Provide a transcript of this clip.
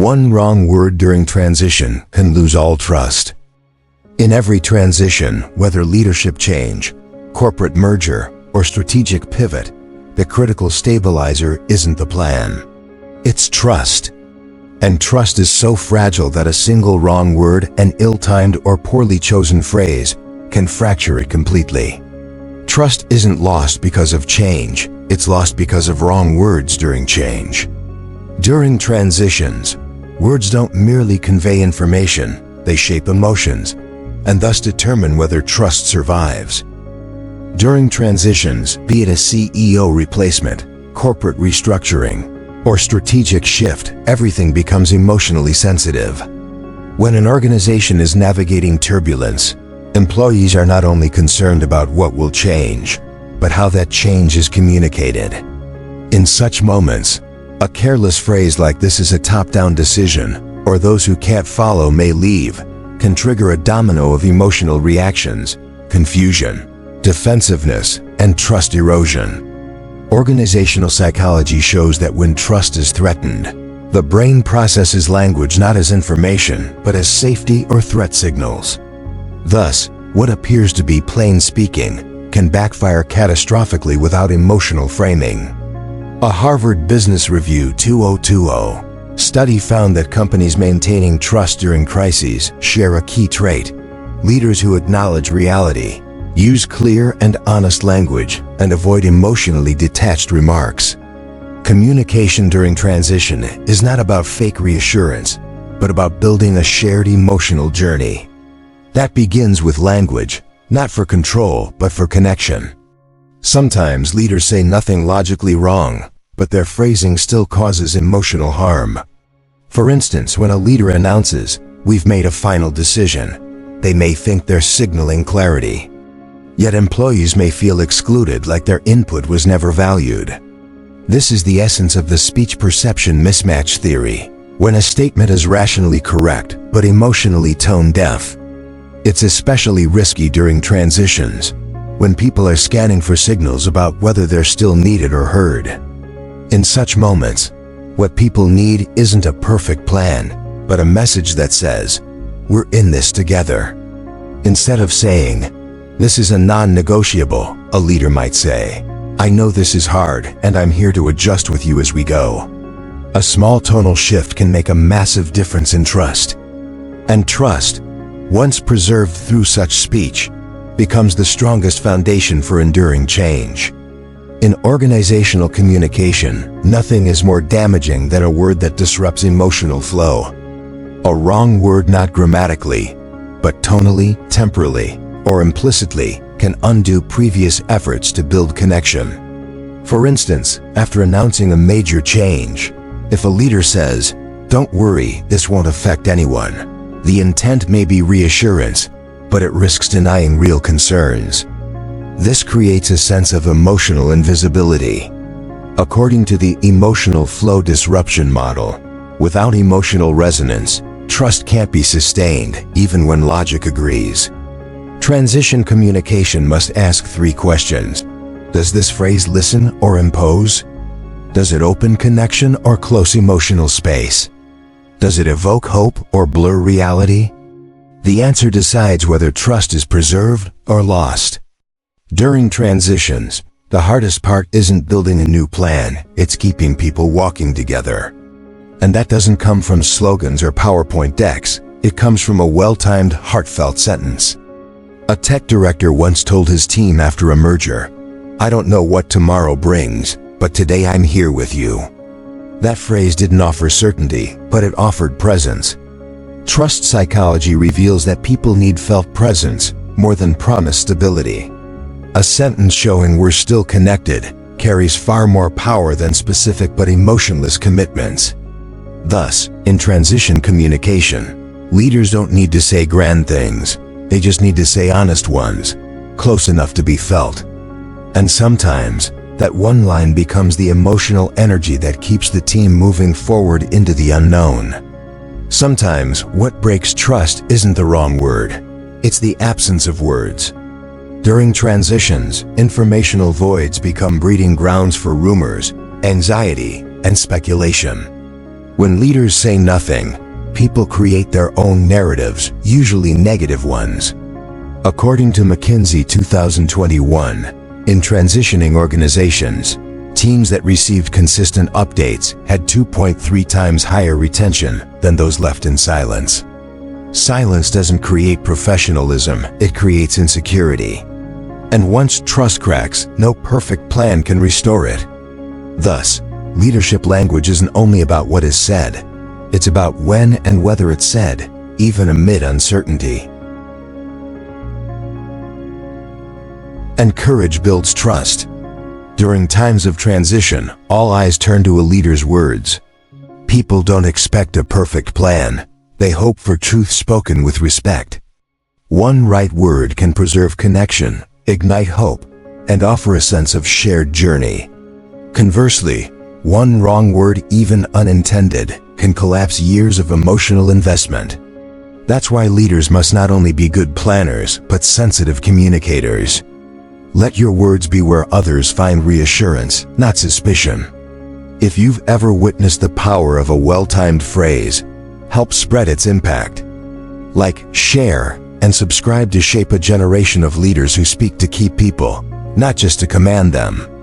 One wrong word during transition can lose all trust. In every transition, whether leadership change, corporate merger, or strategic pivot, the critical stabilizer isn't the plan. It's trust. And trust is so fragile that a single wrong word, an ill-timed or poorly chosen phrase, can fracture it completely. Trust isn't lost because of change, it's lost because of wrong words during change. During transitions, words don't merely convey information, they shape emotions, and thus determine whether trust survives. During transitions, be it a CEO replacement, corporate restructuring, or strategic shift, everything becomes emotionally sensitive. When an organization is navigating turbulence, employees are not only concerned about what will change, but how that change is communicated. In such moments, a careless phrase like "this is a top-down decision," or "those who can't follow may leave," can trigger a domino of emotional reactions, confusion, defensiveness, and trust erosion. Organizational psychology shows that when trust is threatened, the brain processes language not as information, but as safety or threat signals. Thus, what appears to be plain speaking can backfire catastrophically without emotional framing. A Harvard Business Review 2020 study found that companies maintaining trust during crises share a key trait: leaders who acknowledge reality, use clear and honest language, and avoid emotionally detached remarks. Communication during transition is not about fake reassurance, but about building a shared emotional journey. That begins with language, not for control, but for connection. Sometimes leaders say nothing logically wrong, but their phrasing still causes emotional harm. For instance, when a leader announces, "We've made a final decision," they may think they're signaling clarity. Yet employees may feel excluded, like their input was never valued. This is the essence of the speech perception mismatch theory, when a statement is rationally correct but emotionally tone-deaf. It's especially risky during transitions, when people are scanning for signals about whether they're still needed or heard. In such moments, what people need isn't a perfect plan, but a message that says, "We're in this together." Instead of saying, "This is a non-negotiable," a leader might say, "I know this is hard, and I'm here to adjust with you as we go." A small tonal shift can make a massive difference in trust. And trust, once preserved through such speech, becomes the strongest foundation for enduring change. In organizational communication, nothing is more damaging than a word that disrupts emotional flow. A wrong word, not grammatically, but tonally, temporally, or implicitly, can undo previous efforts to build connection. For instance, after announcing a major change, if a leader says, "Don't worry, this won't affect anyone," the intent may be reassurance, but it risks denying real concerns. This creates a sense of emotional invisibility. According to the emotional flow disruption model, without emotional resonance, trust can't be sustained, even when logic agrees. Transition communication must ask three questions. Does this phrase listen or impose? Does it open connection or close emotional space? Does it evoke hope or blur reality? The answer decides whether trust is preserved or lost. During transitions, the hardest part isn't building a new plan, it's keeping people walking together. And that doesn't come from slogans or PowerPoint decks, it comes from a well-timed, heartfelt sentence. A tech director once told his team after a merger, "I don't know what tomorrow brings, but today I'm here with you." That phrase didn't offer certainty, but it offered presence. Trust psychology reveals that people need felt presence more than promised stability. A sentence showing we're still connected carries far more power than specific but emotionless commitments. Thus, in transition communication, leaders don't need to say grand things. They just need to say honest ones, close enough to be felt. And sometimes, that one line becomes the emotional energy that keeps the team moving forward into the unknown. Sometimes, what breaks trust isn't the wrong word. It's the absence of words. During transitions, informational voids become breeding grounds for rumors, anxiety, and speculation. When leaders say nothing, people create their own narratives, usually negative ones. According to McKinsey 2021, in transitioning organizations, teams that received consistent updates had 2.3 times higher retention than those left in silence. Silence doesn't create professionalism, it creates insecurity. And once trust cracks, no perfect plan can restore it. Thus, leadership language isn't only about what is said, it's about when and whether it's said, even amid uncertainty. And courage builds trust. During times of transition, all eyes turn to a leader's words. People don't expect a perfect plan. They hope for truth spoken with respect. One right word can preserve connection, ignite hope, and offer a sense of shared journey. Conversely, one wrong word, even unintended, can collapse years of emotional investment. That's why leaders must not only be good planners, but sensitive communicators. Let your words be where others find reassurance, not suspicion. If you've ever witnessed the power of a well-timed phrase, help spread its impact. Like, share, and subscribe to shape a generation of leaders who speak to keep people, not just to command them.